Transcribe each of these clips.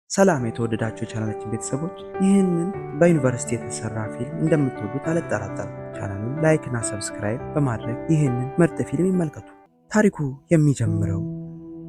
ሰላም የተወደዳችሁ የቻናላችን ቤተሰቦች፣ ይህንን በዩኒቨርሲቲ የተሰራ ፊልም እንደምትወዱት አልጠራጠርም። ቻናሉን ላይክ እና ሰብስክራይብ በማድረግ ይህንን ምርጥ ፊልም ይመልከቱ። ታሪኩ የሚጀምረው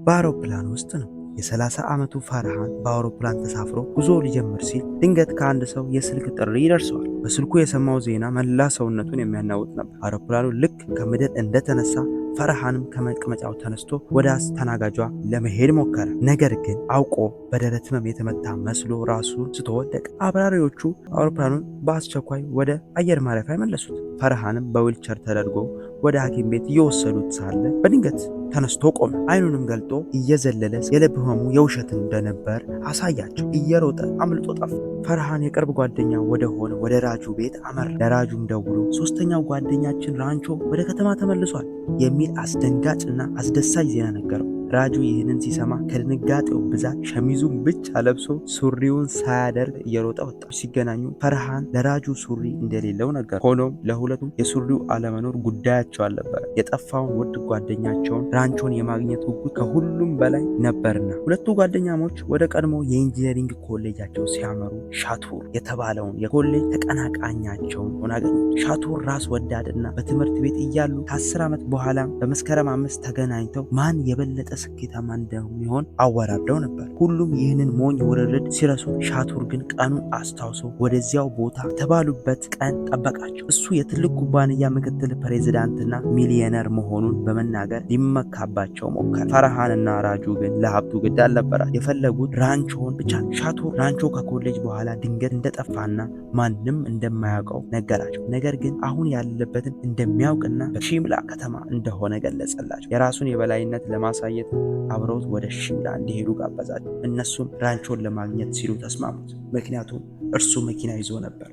በአውሮፕላን ውስጥ ነው። የ30 ዓመቱ ፈርሃን በአውሮፕላን ተሳፍሮ ጉዞ ሊጀምር ሲል ድንገት ከአንድ ሰው የስልክ ጥሪ ይደርሰዋል። በስልኩ የሰማው ዜና መላ ሰውነቱን የሚያናውጥ ነበር። አውሮፕላኑ ልክ ከምድር እንደተነሳ ፈርሃንም ከመቀመጫው ተነስቶ ወደ አስተናጋጇ ለመሄድ ሞከረ። ነገር ግን አውቆ በደረት ህመም የተመታ መስሎ ራሱን ስቶ ወደቀ። አብራሪዎቹ አውሮፕላኑን በአስቸኳይ ወደ አየር ማረፊያ መለሱት። ፈርሃንም በዊልቸር ተደርጎ ወደ ሐኪም ቤት እየወሰዱት ሳለ በድንገት ተነስቶ ቆመ። አይኑንም ገልጦ እየዘለለ የልብ ህመሙ የውሸት እንደነበር አሳያቸው። እየሮጠ አምልጦ ጠፋ። ፈርሃን የቅርብ ጓደኛ ወደ ሆነ ወደ ራጁ ቤት አመራ። ለራጁም ደውሎ ሶስተኛው ጓደኛችን ራንቾ ወደ ከተማ ተመልሷል የሚል አስደንጋጭና አስደሳች ዜና ነገረው። ራጁ ይህንን ሲሰማ ከድንጋጤው ብዛት ሸሚዙን ብቻ ለብሶ ሱሪውን ሳያደርግ እየሮጠ ወጣ። ሲገናኙ ፈርሃን ለራጁ ሱሪ እንደሌለው ነገር። ሆኖም ለሁለቱም የሱሪው አለመኖር ጉዳያቸው አልነበረ። የጠፋውን ውድ ጓደኛቸውን ራንቾን የማግኘት ጉጉት ከሁሉም በላይ ነበርና ሁለቱ ጓደኛሞች ወደ ቀድሞ የኢንጂነሪንግ ኮሌጃቸው ሲያመሩ ሻቱር የተባለውን የኮሌጅ ተቀናቃኛቸውን አገኙት። ሻቱር ራስ ወዳድና በትምህርት ቤት እያሉ ከ10 ዓመት በኋላም በመስከረም 5 ተገናኝተው ማን የበለጠ ስኬታማ እንደሚሆን አወራርደው ነበር። ሁሉም ይህንን ሞኝ ውርርድ ሲረሱ፣ ሻቱር ግን ቀኑን አስታውሶ ወደዚያው ቦታ የተባሉበት ቀን ጠበቃቸው። እሱ የትልቅ ኩባንያ ምክትል ፕሬዝዳንትና ሚሊዮነር መሆኑን በመናገር ሊመካባቸው ሞከረ። ፈርሃንና ራጁ ግን ለሀብቱ ግድ አልነበራቸው። የፈለጉት ራንቾን ብቻ። ሻቱር ራንቾ ከኮሌጅ በኋላ ድንገት እንደጠፋና ማንም እንደማያውቀው ነገራቸው። ነገር ግን አሁን ያለበትን እንደሚያውቅና በሺምላ ከተማ እንደሆነ ገለጸላቸው። የራሱን የበላይነት ለማሳየት አብረውት ወደ ሺምላ እንዲሄዱ ጋበዛቸው። እነሱም ራንቾን ለማግኘት ሲሉ ተስማሙት፣ ምክንያቱም እርሱ መኪና ይዞ ነበር።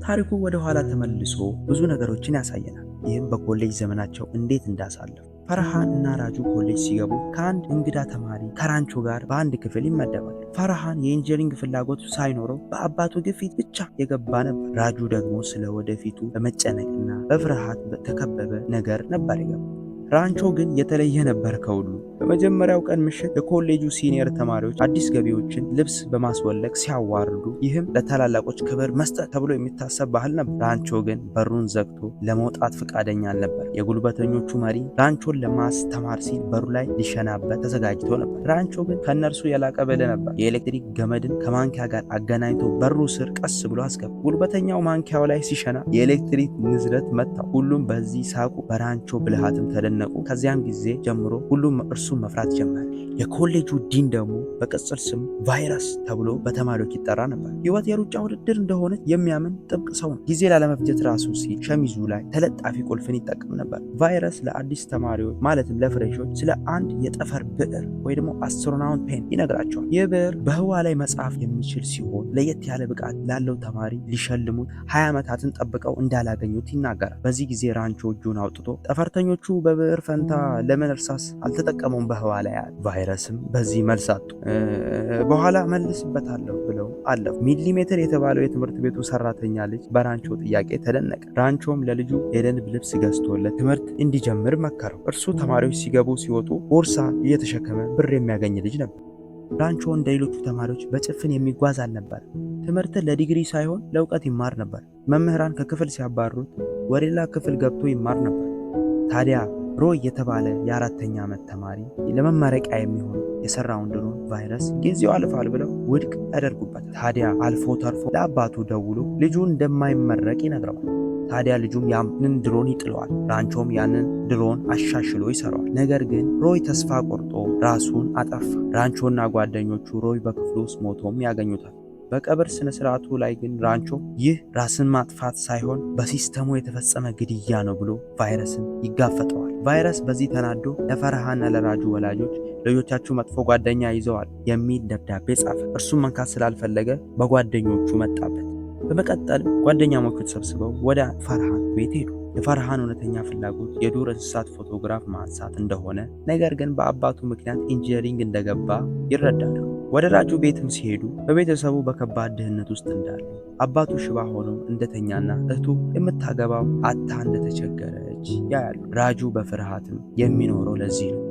ታሪኩ ወደ ኋላ ተመልሶ ብዙ ነገሮችን ያሳየናል። ይህም በኮሌጅ ዘመናቸው እንዴት እንዳሳለፉ። ፈርሃን እና ራጁ ኮሌጅ ሲገቡ ከአንድ እንግዳ ተማሪ ከራንቾ ጋር በአንድ ክፍል ይመደባል። ፈርሃን የኢንጂነሪንግ ፍላጎት ሳይኖረው በአባቱ ግፊት ብቻ የገባ ነበር። ራጁ ደግሞ ስለ ወደፊቱ በመጨነቅና በፍርሃት በተከበበ ነገር ነበር የገባ። ራንቾ ግን የተለየ ነበር ከሁሉ። በመጀመሪያው ቀን ምሽት የኮሌጁ ሲኒየር ተማሪዎች አዲስ ገቢዎችን ልብስ በማስወለቅ ሲያዋርዱ፣ ይህም ለታላላቆች ክብር መስጠት ተብሎ የሚታሰብ ባህል ነበር። ራንቾ ግን በሩን ዘግቶ ለመውጣት ፈቃደኛ አልነበር። የጉልበተኞቹ መሪ ራንቾን ለማስተማር ሲል በሩ ላይ ሊሸናበት ተዘጋጅቶ ነበር። ራንቾ ግን ከእነርሱ የላቀ ብልህ ነበር። የኤሌክትሪክ ገመድን ከማንኪያ ጋር አገናኝቶ በሩ ስር ቀስ ብሎ አስገባ። ጉልበተኛው ማንኪያው ላይ ሲሸና የኤሌክትሪክ ንዝረት መታው። ሁሉም በዚህ ሳቁ፣ በራንቾ ብልሃትም ተደነቁ። ከዚያን ጊዜ ጀምሮ ሁሉም እርሱን መፍራት ጀመረ። የኮሌጁ ዲን ደግሞ በቅጽል ስም ቫይረስ ተብሎ በተማሪዎች ይጠራ ነበር። ህይወት የሩጫ ውድድር እንደሆነ የሚያምን ጥብቅ ሰው ነው። ጊዜ ላለመፍጀት ራሱ ሲል ሸሚዙ ላይ ተለጣፊ ቁልፍን ይጠቀም ነበር። ቫይረስ ለአዲስ ተማሪዎች ማለትም ለፍሬሾች ስለ አንድ የጠፈር ብዕር ወይ ደግሞ አስትሮናውት ፔን ይነግራቸዋል። ይህ ብዕር በህዋ ላይ መጻፍ የሚችል ሲሆን ለየት ያለ ብቃት ላለው ተማሪ ሊሸልሙት 20 ዓመታትን ጠብቀው እንዳላገኙት ይናገራል። በዚህ ጊዜ ራንቾ እጁን አውጥቶ ጠፈርተኞቹ በብዕር ፈንታ ለምን እርሳስ አልተጠቀሙም በህዋ ላይ አለ። ቫይረስም በዚህ መልስ አጡ። በኋላ መልስበታለሁ ብለው አለፉ። ሚሊሜትር የተባለው የትምህርት ቤቱ ሰራተኛ ልጅ በራንቾ ጥያቄ ተደነቀ። ራንቾም ለልጁ የደንብ ልብስ ገዝቶለት ትምህርት እንዲጀምር መከረው። እርሱ ተማሪዎች ሲገቡ ሲወጡ ቦርሳ እየተሸከመ ብር የሚያገኝ ልጅ ነበር። ራንቾ እንደ ሌሎቹ ተማሪዎች በጭፍን የሚጓዝ አልነበር። ትምህርትን ለዲግሪ ሳይሆን ለእውቀት ይማር ነበር። መምህራን ከክፍል ሲያባሩት ወደ ሌላ ክፍል ገብቶ ይማር ነበር። ታዲያ ሮይ የተባለ የ4ኛ ዓመት ተማሪ ለመመረቂያ የሚሆን የሰራውን ድሮን ቫይረስ ጊዜው አልፏል ብለው ውድቅ ያደርጉበታል። ታዲያ አልፎ ተርፎ ለአባቱ ደውሎ ልጁ እንደማይመረቅ ይነግረዋል። ታዲያ ልጁም ያንን ድሮን ይጥለዋል። ራንቾም ያንን ድሮን አሻሽሎ ይሰራዋል። ነገር ግን ሮይ ተስፋ ቆርጦ ራሱን አጠፋ። ራንቾና ጓደኞቹ ሮይ በክፍሉ ውስጥ ሞቶም ያገኙታል። በቀብር ስነ ስርዓቱ ላይ ግን ራንቾ ይህ ራስን ማጥፋት ሳይሆን በሲስተሙ የተፈጸመ ግድያ ነው ብሎ ቫይረስን ይጋፈጠዋል። ቫይረስ በዚህ ተናዶ ለፈርሃንና ለራጁ ወላጆች ልጆቻችሁ መጥፎ ጓደኛ ይዘዋል የሚል ደብዳቤ ጻፈ። እርሱም መንካት ስላልፈለገ በጓደኞቹ መጣበት። በመቀጠል ጓደኛሞቹ ተሰብስበው ወደ ፈርሃን ቤት ሄዱ። የፈርሃን እውነተኛ ፍላጎት የዱር እንስሳት ፎቶግራፍ ማንሳት እንደሆነ፣ ነገር ግን በአባቱ ምክንያት ኢንጂነሪንግ እንደገባ ይረዳሉ። ወደ ራጁ ቤትም ሲሄዱ በቤተሰቡ በከባድ ድህነት ውስጥ እንዳሉ፣ አባቱ ሽባ ሆኖ እንደተኛና እህቱ የምታገባው አታ እንደተቸገረች ያያሉ። ራጁ በፍርሃትም የሚኖረው ለዚህ ነው።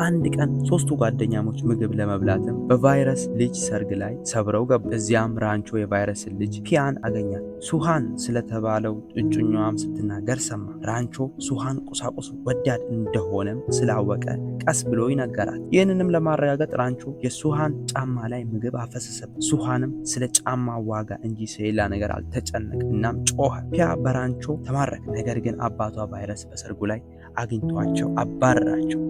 አንድ ቀን ሶስቱ ጓደኛሞች ምግብ ለመብላትም በቫይረስ ልጅ ሰርግ ላይ ሰብረው ገቡ። እዚያም ራንቾ የቫይረስን ልጅ ፒያን አገኛት። ሱሃን ስለተባለው እጮኛዋም ስትናገር ሰማ። ራንቾ ሱሃን ቁሳቁስ ወዳድ እንደሆነም ስላወቀ ቀስ ብሎ ይነገራል። ይህንንም ለማረጋገጥ ራንቾ የሱሃን ጫማ ላይ ምግብ አፈሰሰበት። ሱሃንም ስለ ጫማ ዋጋ እንጂ ስለሌላ ነገር አልተጨነቀ። እናም ጮኸ። ፒያ በራንቾ ተማረከ። ነገር ግን አባቷ ቫይረስ በሰርጉ ላይ አግኝቷቸው አባረራቸው።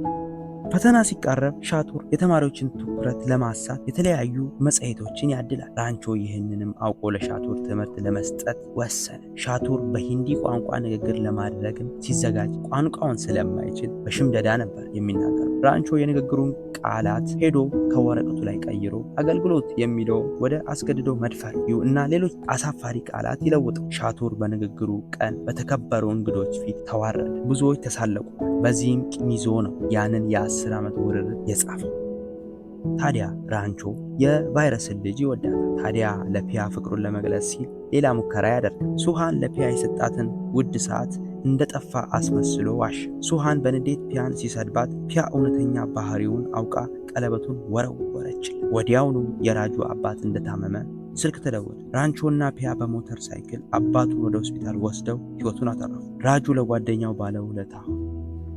ፈተና ሲቃረብ ሻቱር የተማሪዎችን ትኩረት ለማሳት የተለያዩ መጽሔቶችን ያድላል። ራንቾ ይህንንም አውቆ ለሻቱር ትምህርት ለመስጠት ወሰነ። ሻቱር በሂንዲ ቋንቋ ንግግር ለማድረግም ሲዘጋጅ ቋንቋውን ስለማይችል በሽምደዳ ነበር የሚናገረው። ራንቾ የንግግሩን ቃላት ሄዶ ከወረቀቱ ላይ ቀይሮ አገልግሎት የሚለው ወደ አስገድዶ መድፈር እና ሌሎች አሳፋሪ ቃላት ይለውጠው። ሻቱር በንግግሩ ቀን በተከበሩ እንግዶች ፊት ተዋረደ። ብዙዎች ተሳለቁ። በዚህም ቂም ይዞ ነው ያንን የ10 ዓመት ውርርድ የጻፈው። ታዲያ ራንቾ የቫይረስን ልጅ ይወዳታል። ታዲያ ለፒያ ፍቅሩን ለመግለጽ ሲል ሌላ ሙከራ ያደርጋል። ሱሃን ለፒያ የሰጣትን ውድ ሰዓት እንደጠፋ አስመስሎ ዋሸ። ሱሃን በንዴት ፒያን ሲሰድባት ፒያ እውነተኛ ባህሪውን አውቃ ቀለበቱን ወረወረችል። ወዲያውኑ የራጁ አባት እንደታመመ ስልክ ተደወለ። ራንቾና ፒያ በሞተር ሳይክል አባቱን ወደ ሆስፒታል ወስደው ሕይወቱን አተረፉ። ራጁ ለጓደኛው ባለውለታ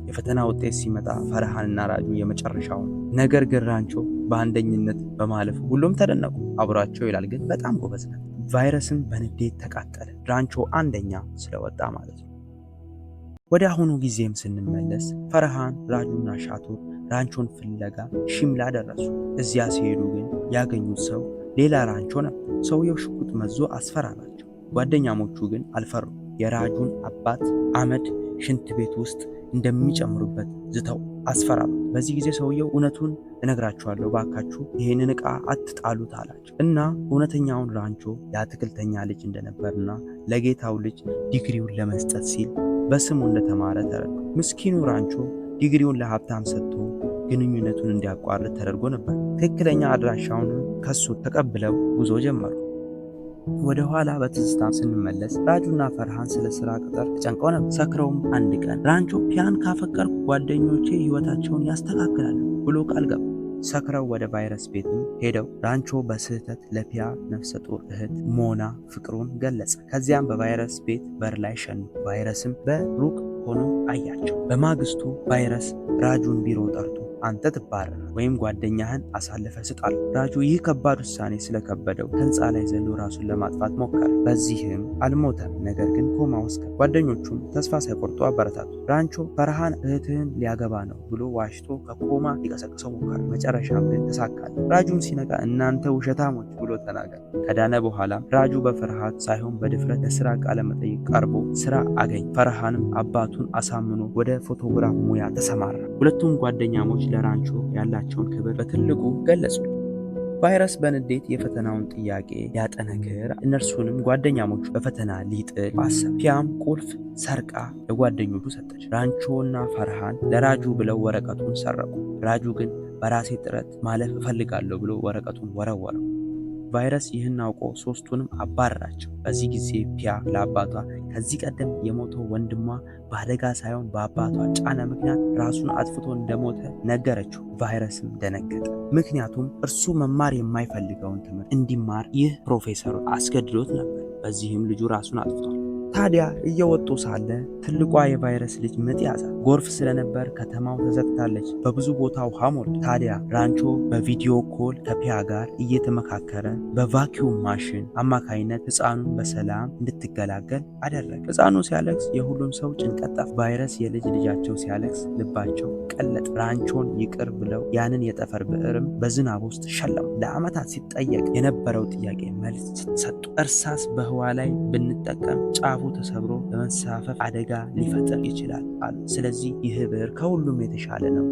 የፈተና ውጤት ሲመጣ ፈርሃንና ራጁ የመጨረሻው ነው። ነገር ግን ራንቾ በአንደኝነት በማለፉ ሁሉም ተደነቁ። አብሯቸው ይላል ግን በጣም ጎበዝ ነው። ቫይረስም በንዴት ተቃጠለ። ራንቾ አንደኛ ስለወጣ ማለት ነው። ወደ አሁኑ ጊዜም ስንመለስ ፈርሃን፣ ራጁና ሻቱር ራንቾን ፍለጋ ሺምላ ደረሱ። እዚያ ሲሄዱ ግን ያገኙት ሰው ሌላ ራንቾ ነበር። ሰውየው ሽጉጥ መዞ አስፈራራቸው። ጓደኛሞቹ ግን አልፈሩ። የራጁን አባት አመድ ሽንት ቤት ውስጥ እንደሚጨምሩበት ዝተው አስፈራሩ። በዚህ ጊዜ ሰውየው እውነቱን እነግራችኋለሁ፣ ባካችሁ ይሄንን ዕቃ አትጣሉት አላቸው እና እውነተኛውን ራንቾ የአትክልተኛ ልጅ እንደነበርና ለጌታው ልጅ ዲግሪውን ለመስጠት ሲል በስሙ እንደተማረ ተረዱ። ምስኪኑ ራንቾ ዲግሪውን ለሀብታም ሰጥቶ ግንኙነቱን እንዲያቋርጥ ተደርጎ ነበር። ትክክለኛ አድራሻውን ከሱ ተቀብለው ጉዞ ጀመሩ። ወደ ኋላ በትዝታ ስንመለስ ራጁና ፈርሃን ስለ ስራ ቅጥር ተጨንቀው ነበር። ሰክረውም አንድ ቀን ራንቾ ፒያን ካፈቀርኩ ጓደኞቼ ህይወታቸውን ያስተካክላሉ ብሎ ቃል ገባ። ሰክረው ወደ ቫይረስ ቤትም ሄደው ራንቾ በስህተት ለፒያ ነፍሰ ጡር እህት ሞና ፍቅሩን ገለጸ። ከዚያም በቫይረስ ቤት በር ላይ ሸኑ። ቫይረስም በሩቅ ሆኖ አያቸው። በማግስቱ ቫይረስ ራጁን ቢሮ ጠርቶ አንተ ትባረር ወይም ጓደኛህን አሳልፈ ስጣል። ራጁ ይህ ከባድ ውሳኔ ስለከበደው ህንፃ ላይ ዘሎ ራሱን ለማጥፋት ሞከረ። በዚህም አልሞተም፣ ነገር ግን ኮማ ውስጥ። ጓደኞቹም ተስፋ ሳይቆርጡ አበረታቱ። ራንቾ ፈርሃን እህትህን ሊያገባ ነው ብሎ ዋሽቶ ከኮማ ሊቀሰቅሰው ሞከረ። መጨረሻም ግን ተሳካለ። ራጁም ሲነቃ እናንተ ውሸታሞች ብሎ ተናገረ። ከዳነ በኋላ ራጁ በፍርሃት ሳይሆን በድፍረት ለስራ ቃለ መጠይቅ ቀርቦ ስራ አገኝ። ፈርሃንም አባቱን አሳምኖ ወደ ፎቶግራፍ ሙያ ተሰማራ። ሁለቱም ጓደኛሞች ለራንቾ ያላቸውን ክብር በትልቁ ገለጹ። ቫይረስ በንዴት የፈተናውን ጥያቄ ሊያጠነክር እነርሱንም ጓደኛሞቹ በፈተና ሊጥል አሰበ። ፒያም ቁልፍ ሰርቃ ለጓደኞቹ ሰጠች። ራንቾና ፈርሃን ለራጁ ብለው ወረቀቱን ሰረቁ። ራጁ ግን በራሴ ጥረት ማለፍ እፈልጋለሁ ብሎ ወረቀቱን ወረወረው። ቫይረስ ይህን አውቆ ሶስቱንም አባረራቸው። በዚህ ጊዜ ፒያ ለአባቷ ከዚህ ቀደም የሞተው ወንድሟ በአደጋ ሳይሆን በአባቷ ጫና ምክንያት ራሱን አጥፍቶ እንደሞተ ነገረችው። ቫይረስም ደነገጠ። ምክንያቱም እርሱ መማር የማይፈልገውን ትምህርት እንዲማር ይህ ፕሮፌሰር አስገድዶት ነበር። በዚህም ልጁ ራሱን አጥፍቷል። ታዲያ እየወጡ ሳለ ትልቋ የቫይረስ ልጅ ምጥ ያዛት። ጎርፍ ስለነበር ከተማው ተዘግታለች። በብዙ ቦታ ውሃ ሞልቶ። ታዲያ ራንቾ በቪዲዮ ኮል ከፒያ ጋር እየተመካከረ በቫኪዩም ማሽን አማካይነት ህፃኑን በሰላም እንድትገላገል አደረገ። ህፃኑ ሲያለቅስ የሁሉም ሰው ጭንቀት ጠፋ። ቫይረስ የልጅ ልጃቸው ሲያለቅስ ልባቸው ቀለጠ። ራንቾን ይቅር ብለው ያንን የጠፈር ብዕርም በዝናብ ውስጥ ሸለሙ። ለዓመታት ሲጠየቅ የነበረው ጥያቄ መልስ ሰጡ። እርሳስ በህዋ ላይ ብንጠቀም ጫፉ ተሰብሮ በመንሳፈፍ አደጋ ሊፈጥር ይችላል አሉ። ስለዚህ ይህ ብዕር ከሁሉም የተሻለ ነው።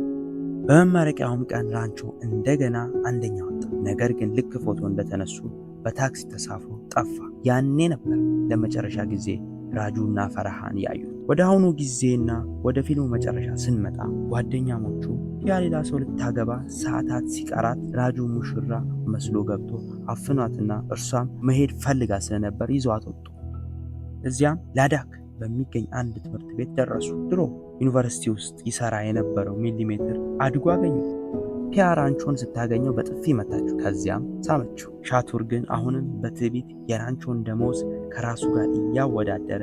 በመመረቂያውም ቀን ራንቾ እንደገና አንደኛ ወጣ። ነገር ግን ልክ ፎቶ እንደተነሱ በታክሲ ተሳፍሮ ጠፋ። ያኔ ነበር ለመጨረሻ ጊዜ ራጁና ፈርሃን ያዩት። ወደ አሁኑ ጊዜና ወደ ፊልሙ መጨረሻ ስንመጣ ጓደኛሞቹ ሌላ ሰው ልታገባ ሰዓታት ሲቀራት ራጁ ሙሽራ መስሎ ገብቶ አፍኗትና እርሷም መሄድ ፈልጋ ስለነበር ይዘዋት ወጡ። እዚያም ላዳክ በሚገኝ አንድ ትምህርት ቤት ደረሱ። ድሮ ዩኒቨርሲቲ ውስጥ ይሰራ የነበረው ሚሊሜትር አድጎ አገኙት። ፒያ ራንቾን ስታገኘው በጥፊ መታችው፣ ከዚያም ሳመችው። ሻቱር ግን አሁንም በትዕቢት የራንቾን ደሞዝ ከራሱ ጋር እያወዳደረ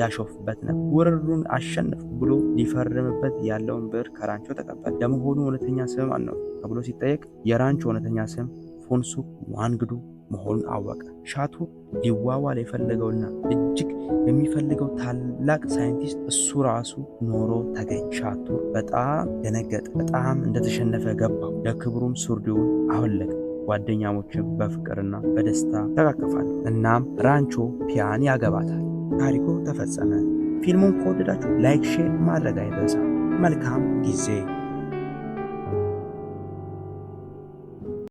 ያሾፍበት ነበር። ውርሩን አሸነፍኩ ብሎ ሊፈርምበት ያለውን ብር ከራንቾ ተቀበለ። ለመሆኑ እውነተኛ ስም ማን ነው ተብሎ ሲጠየቅ የራንቾ እውነተኛ ስም ፎንሱክ ዋንግዱ መሆኑን አወቀ። ሻቱር ሊዋዋል የፈለገውና እጅግ የሚፈልገው ታላቅ ሳይንቲስት እሱ ራሱ ኖሮ ተገኘ። ሻቱር በጣም ደነገጠ። በጣም እንደተሸነፈ ገባው። ለክብሩም ሱሪውን አወለቀ። ጓደኛሞችም በፍቅርና በደስታ ተቃቀፋሉ። እናም ራንቾ ፒያን ያገባታል። ታሪኩ ተፈጸመ። ፊልሙን ከወደዳችሁ ላይክ፣ ሼር ማድረግ አይረሳ። መልካም ጊዜ